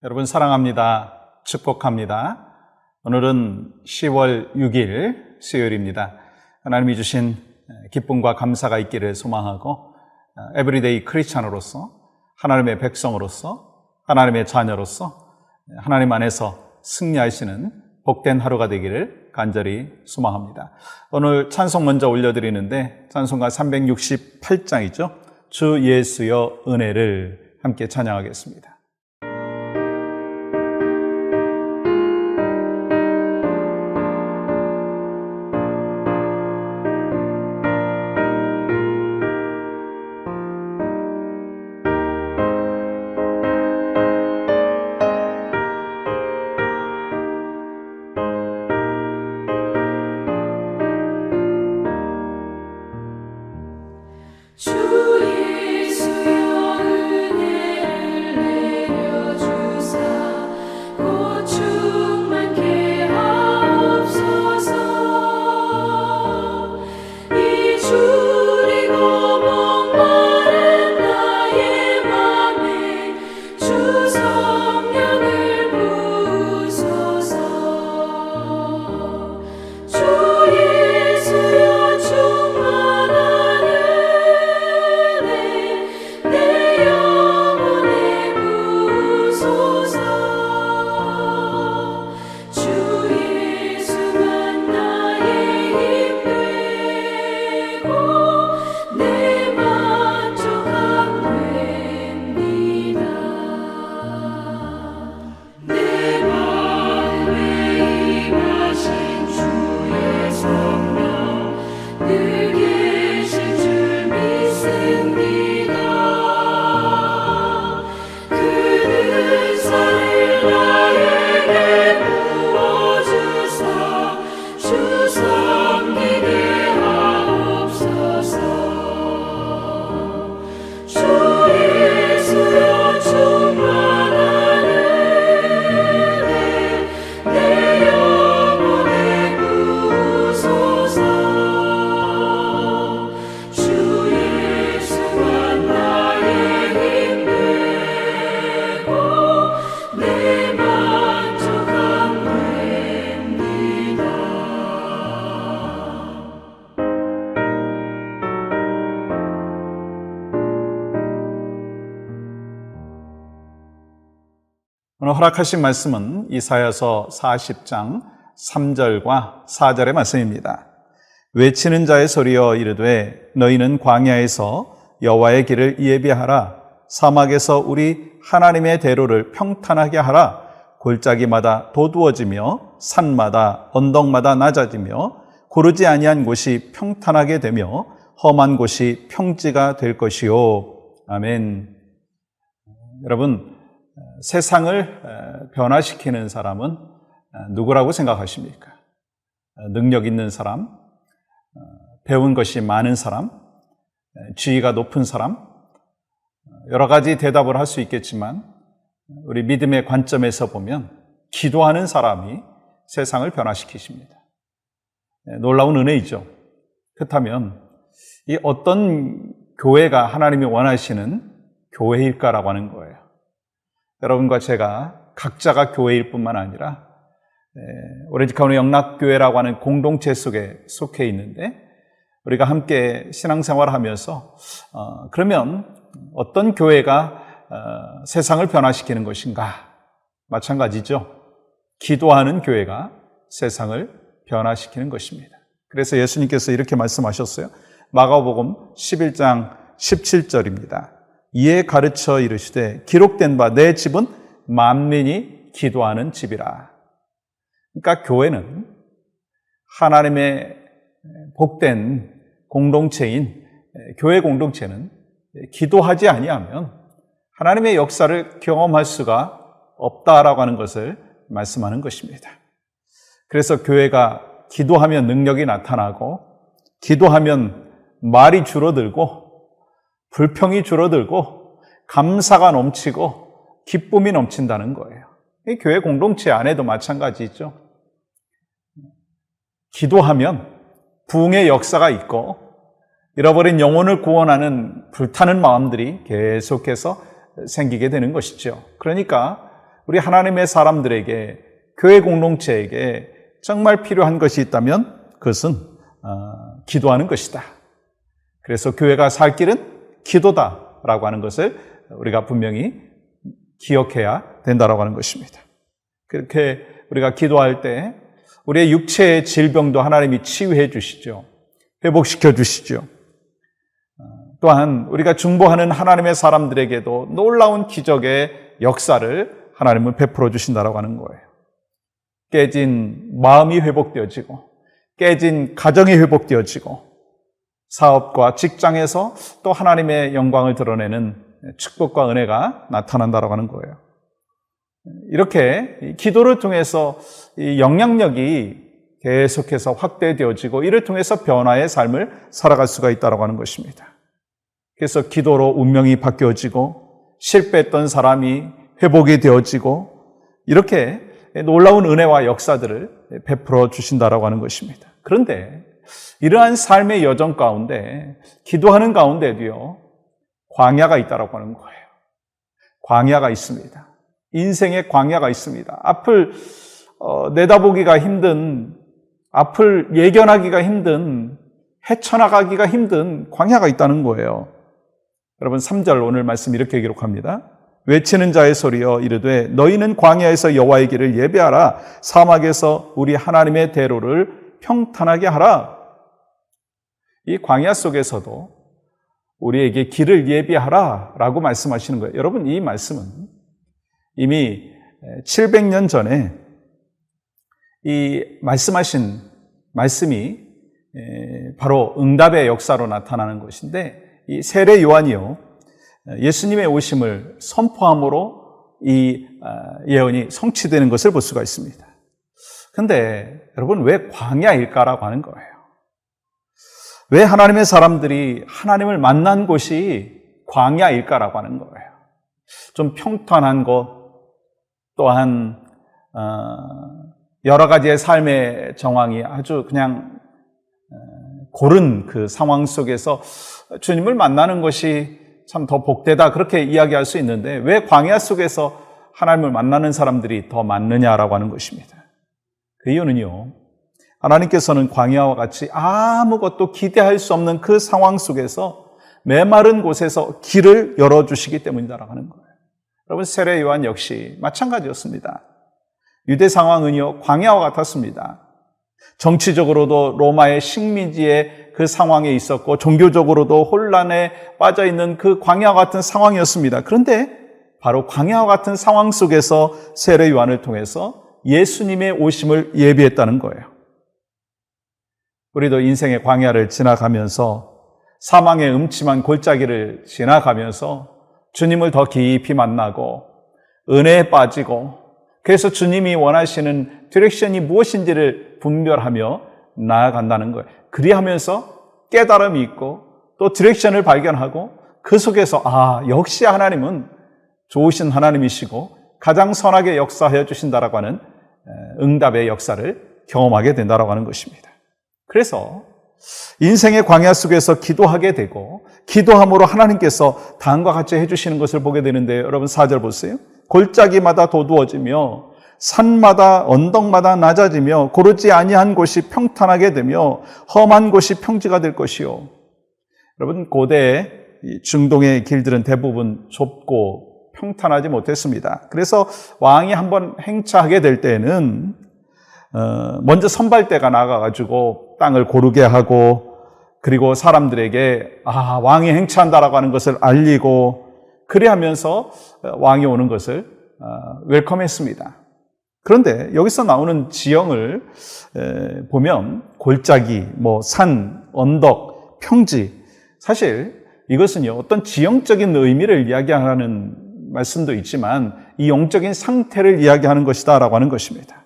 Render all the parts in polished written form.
여러분 사랑합니다. 축복합니다. 오늘은 10월 6일 수요일입니다. 하나님이 주신 기쁨과 감사가 있기를 소망하고 에브리데이 크리스찬으로서 하나님의 백성으로서 하나님의 자녀로서 하나님 안에서 승리하시는 복된 하루가 되기를 간절히 소망합니다. 오늘 찬송 먼저 올려드리는데 찬송가 368장이죠. 주 예수여 은혜를 함께 찬양하겠습니다. 오늘 허락하신 말씀은 이사야서 40장 3절과 4절의 말씀입니다. 외치는 자의 소리여 이르되 너희는 광야에서 여호와의 길을 예비하라. 사막에서 우리 하나님의 대로를 평탄하게 하라. 골짜기마다 도두어지며 산마다 언덕마다 낮아지며 고르지 아니한 곳이 평탄하게 되며 험한 곳이 평지가 될 것이요. 아멘. 여러분, 세상을 변화시키는 사람은 누구라고 생각하십니까? 능력 있는 사람, 배운 것이 많은 사람, 지위가 높은 사람, 여러 가지 대답을 할 수 있겠지만 우리 믿음의 관점에서 보면 기도하는 사람이 세상을 변화시키십니다. 놀라운 은혜이죠. 그렇다면 이 어떤 교회가 하나님이 원하시는 교회일까라고 하는 거예요. 여러분과 제가 각자가 교회일 뿐만 아니라 오렌지 카운티 영락교회라고 하는 공동체 속에 속해 있는데 우리가 함께 신앙생활을 하면서 그러면 어떤 교회가 세상을 변화시키는 것인가? 마찬가지죠. 기도하는 교회가 세상을 변화시키는 것입니다. 그래서 예수님께서 이렇게 말씀하셨어요. 마가복음 11장 17절입니다. 이에 가르쳐 이르시되 기록된 바 내 집은 만민이 기도하는 집이라. 그러니까 교회는 하나님의 복된 공동체인 교회 공동체는 기도하지 아니하면 하나님의 역사를 경험할 수가 없다라고 하는 것을 말씀하는 것입니다. 그래서 교회가 기도하면 능력이 나타나고 기도하면 말이 줄어들고 불평이 줄어들고 감사가 넘치고 기쁨이 넘친다는 거예요. 이 교회 공동체 안에도 마찬가지죠. 기도하면 부흥의 역사가 있고 잃어버린 영혼을 구원하는 불타는 마음들이 계속해서 생기게 되는 것이죠. 그러니까 우리 하나님의 사람들에게, 교회 공동체에게 정말 필요한 것이 있다면 그것은 기도하는 것이다. 그래서 교회가 살 길은 기도다라고 하는 것을 우리가 분명히 기억해야 된다라고 하는 것입니다. 그렇게 우리가 기도할 때 우리의 육체의 질병도 하나님이 치유해 주시죠. 회복시켜 주시죠. 또한 우리가 중보하는 하나님의 사람들에게도 놀라운 기적의 역사를 하나님은 베풀어 주신다라고 하는 거예요. 깨진 마음이 회복되어지고, 깨진 가정이 회복되어지고, 사업과 직장에서 또 하나님의 영광을 드러내는 축복과 은혜가 나타난다라고 하는 거예요. 이렇게 기도를 통해서 이 영향력이 계속해서 확대되어지고, 이를 통해서 변화의 삶을 살아갈 수가 있다라고 하는 것입니다. 그래서 기도로 운명이 바뀌어지고, 실패했던 사람이 회복이 되어지고, 이렇게 놀라운 은혜와 역사들을 베풀어 주신다라고 하는 것입니다. 그런데 이러한 삶의 여정 가운데, 기도하는 가운데도요, 광야가 있다라고 하는 거예요. 광야가 있습니다. 인생의 광야가 있습니다. 앞을 내다보기가 힘든, 앞을 예견하기가 힘든, 헤쳐나가기가 힘든 광야가 있다는 거예요. 여러분 3절 오늘 말씀 이렇게 기록합니다. 외치는 자의 소리여 이르되 너희는 광야에서 여호와의 길을 예배하라. 사막에서 우리 하나님의 대로를 평탄하게 하라. 이 광야 속에서도 우리에게 길을 예비하라 라고 말씀하시는 거예요. 여러분 이 말씀은 이미 700년 전에 이 말씀하신 말씀이 바로 응답의 역사로 나타나는 것인데, 이 세례 요한이요 예수님의 오심을 선포함으로 이 예언이 성취되는 것을 볼 수가 있습니다. 그런데 여러분 왜 광야일까라고 하는 거예요. 왜 하나님의 사람들이 하나님을 만난 곳이 광야일까라고 하는 거예요. 좀 평탄한 곳, 또한 여러 가지의 삶의 정황이 아주 그냥 고른 그 상황 속에서 주님을 만나는 것이 참 더 복되다, 그렇게 이야기할 수 있는데 왜 광야 속에서 하나님을 만나는 사람들이 더 많느냐라고 하는 것입니다. 그 이유는요, 하나님께서는 광야와 같이 아무것도 기대할 수 없는 그 상황 속에서 메마른 곳에서 길을 열어주시기 때문이다라고 하는 거예요. 여러분 세례 요한 역시 마찬가지였습니다. 유대 상황은요 광야와 같았습니다. 정치적으로도 로마의 식민지의 그 상황에 있었고, 종교적으로도 혼란에 빠져있는 그 광야와 같은 상황이었습니다. 그런데 바로 광야와 같은 상황 속에서 세례 요한을 통해서 예수님의 오심을 예비했다는 거예요. 우리도 인생의 광야를 지나가면서, 사망의 음침한 골짜기를 지나가면서 주님을 더 깊이 만나고 은혜에 빠지고, 그래서 주님이 원하시는 디렉션이 무엇인지를 분별하며 나아간다는 거예요. 그리하면서 깨달음이 있고 또 디렉션을 발견하고, 그 속에서 역시 하나님은 좋으신 하나님이시고 가장 선하게 역사하여 주신다라고 하는 응답의 역사를 경험하게 된다라고 하는 것입니다. 그래서 인생의 광야 속에서 기도하게 되고, 기도함으로 하나님께서 다음과 같이 해주시는 것을 보게 되는데, 여러분 4절 보세요. 골짜기마다 도두어지며 산마다 언덕마다 낮아지며 고르지 아니한 곳이 평탄하게 되며 험한 곳이 평지가 될 것이요. 여러분 고대 중동의 길들은 대부분 좁고 평탄하지 못했습니다. 그래서 왕이 한번 행차하게 될 때는 먼저 선발대가 나가가지고 땅을 고르게 하고, 그리고 사람들에게 왕이 행차한다라고 하는 것을 알리고, 그리하면서 왕이 오는 것을 웰컴했습니다. 그런데 여기서 나오는 지형을 보면 골짜기, 산, 언덕, 평지, 사실 이것은요 어떤 지형적인 의미를 이야기하는 말씀도 있지만 이 영적인 상태를 이야기하는 것이다 라고 하는 것입니다.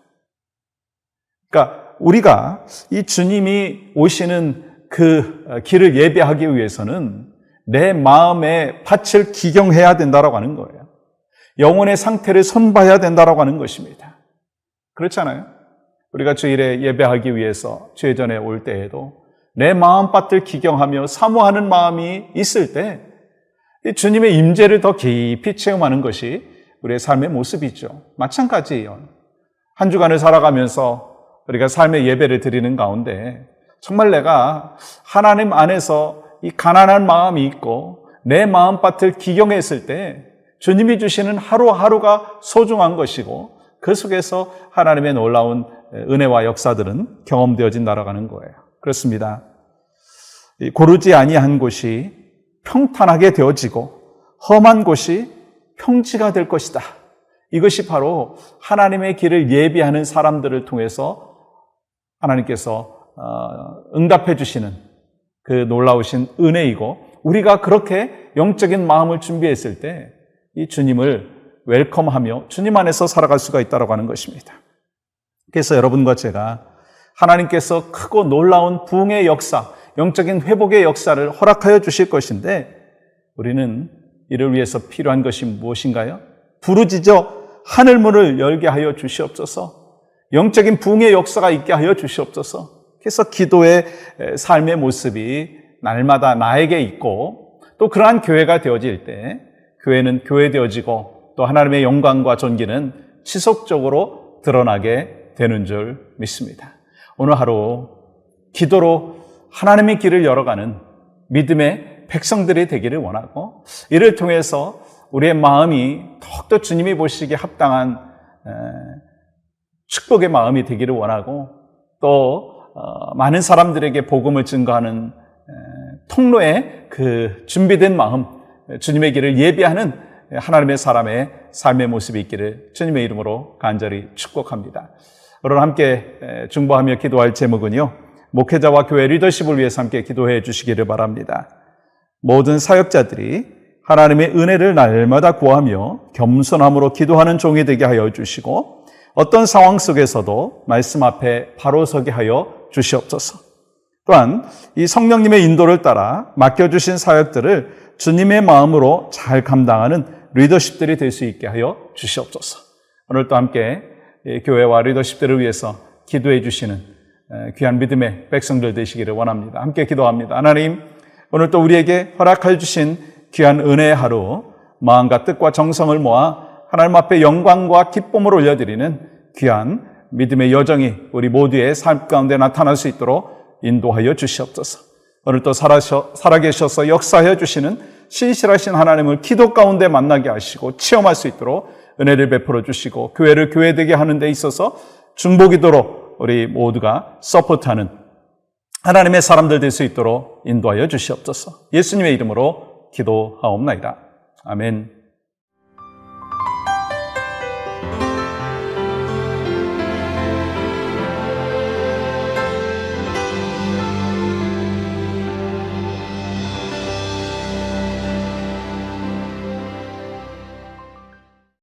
그러니까 우리가 이 주님이 오시는 그 길을 예배하기 위해서는 내 마음의 밭을 기경해야 된다라고 하는 거예요. 영혼의 상태를 손봐야 된다라고 하는 것입니다. 그렇잖아요? 우리가 주일에 예배하기 위해서 주일전에 올 때에도 내 마음밭을 기경하며 사모하는 마음이 있을 때 주님의 임재를 더 깊이 체험하는 것이 우리의 삶의 모습이죠. 마찬가지예요. 한 주간을 살아가면서 우리가 삶의 예배를 드리는 가운데 정말 내가 하나님 안에서 이 가난한 마음이 있고 내 마음밭을 기경했을 때 주님이 주시는 하루하루가 소중한 것이고 그 속에서 하나님의 놀라운 은혜와 역사들은 경험되어진 날아가는 거예요. 그렇습니다. 고르지 아니한 곳이 평탄하게 되어지고 험한 곳이 평지가 될 것이다. 이것이 바로 하나님의 길을 예비하는 사람들을 통해서 하나님께서 응답해 주시는 그 놀라우신 은혜이고 우리가 그렇게 영적인 마음을 준비했을 때 이 주님을 웰컴하며 주님 안에서 살아갈 수가 있다고 하는 것입니다. 그래서 여러분과 제가 하나님께서 크고 놀라운 부흥의 역사, 영적인 회복의 역사를 허락하여 주실 것인데 우리는 이를 위해서 필요한 것이 무엇인가요? 부르짖어 하늘문을 열게 하여 주시옵소서. 영적인 부흥의 역사가 있게 하여 주시옵소서. 그래서 기도의 삶의 모습이 날마다 나에게 있고 또 그러한 교회가 되어질 때 교회는 교회되어지고 또 하나님의 영광과 존귀는 지속적으로 드러나게 되는 줄 믿습니다. 오늘 하루 기도로 하나님의 길을 열어가는 믿음의 백성들이 되기를 원하고 이를 통해서 우리의 마음이 더욱더 주님이 보시기에 합당한 축복의 마음이 되기를 원하고 또 많은 사람들에게 복음을 증거하는 통로에 그 준비된 마음, 주님의 길을 예비하는 하나님의 사람의 삶의 모습이 있기를 주님의 이름으로 간절히 축복합니다. 오늘 함께 중보하며 기도할 제목은요, 목회자와 교회 리더십을 위해서 함께 기도해 주시기를 바랍니다. 모든 사역자들이 하나님의 은혜를 날마다 구하며 겸손함으로 기도하는 종이 되게 하여 주시고 어떤 상황 속에서도 말씀 앞에 바로 서게 하여 주시옵소서. 또한 이 성령님의 인도를 따라 맡겨주신 사역들을 주님의 마음으로 잘 감당하는 리더십들이 될 수 있게 하여 주시옵소서. 오늘 또 함께 교회와 리더십들을 위해서 기도해 주시는 귀한 믿음의 백성들 되시기를 원합니다. 함께 기도합니다. 하나님, 오늘 또 우리에게 허락해 주신 귀한 은혜의 하루, 마음과 뜻과 정성을 모아 하나님 앞에 영광과 기쁨을 올려드리는 귀한 믿음의 여정이 우리 모두의 삶 가운데 나타날 수 있도록 인도하여 주시옵소서. 오늘 또 살아계셔서 역사하여 주시는 신실하신 하나님을 기도 가운데 만나게 하시고 체험할 수 있도록 은혜를 베풀어 주시고 교회를 교회되게 하는 데 있어서 중보기도로 우리 모두가 서포트하는 하나님의 사람들 될 수 있도록 인도하여 주시옵소서. 예수님의 이름으로 기도하옵나이다. 아멘.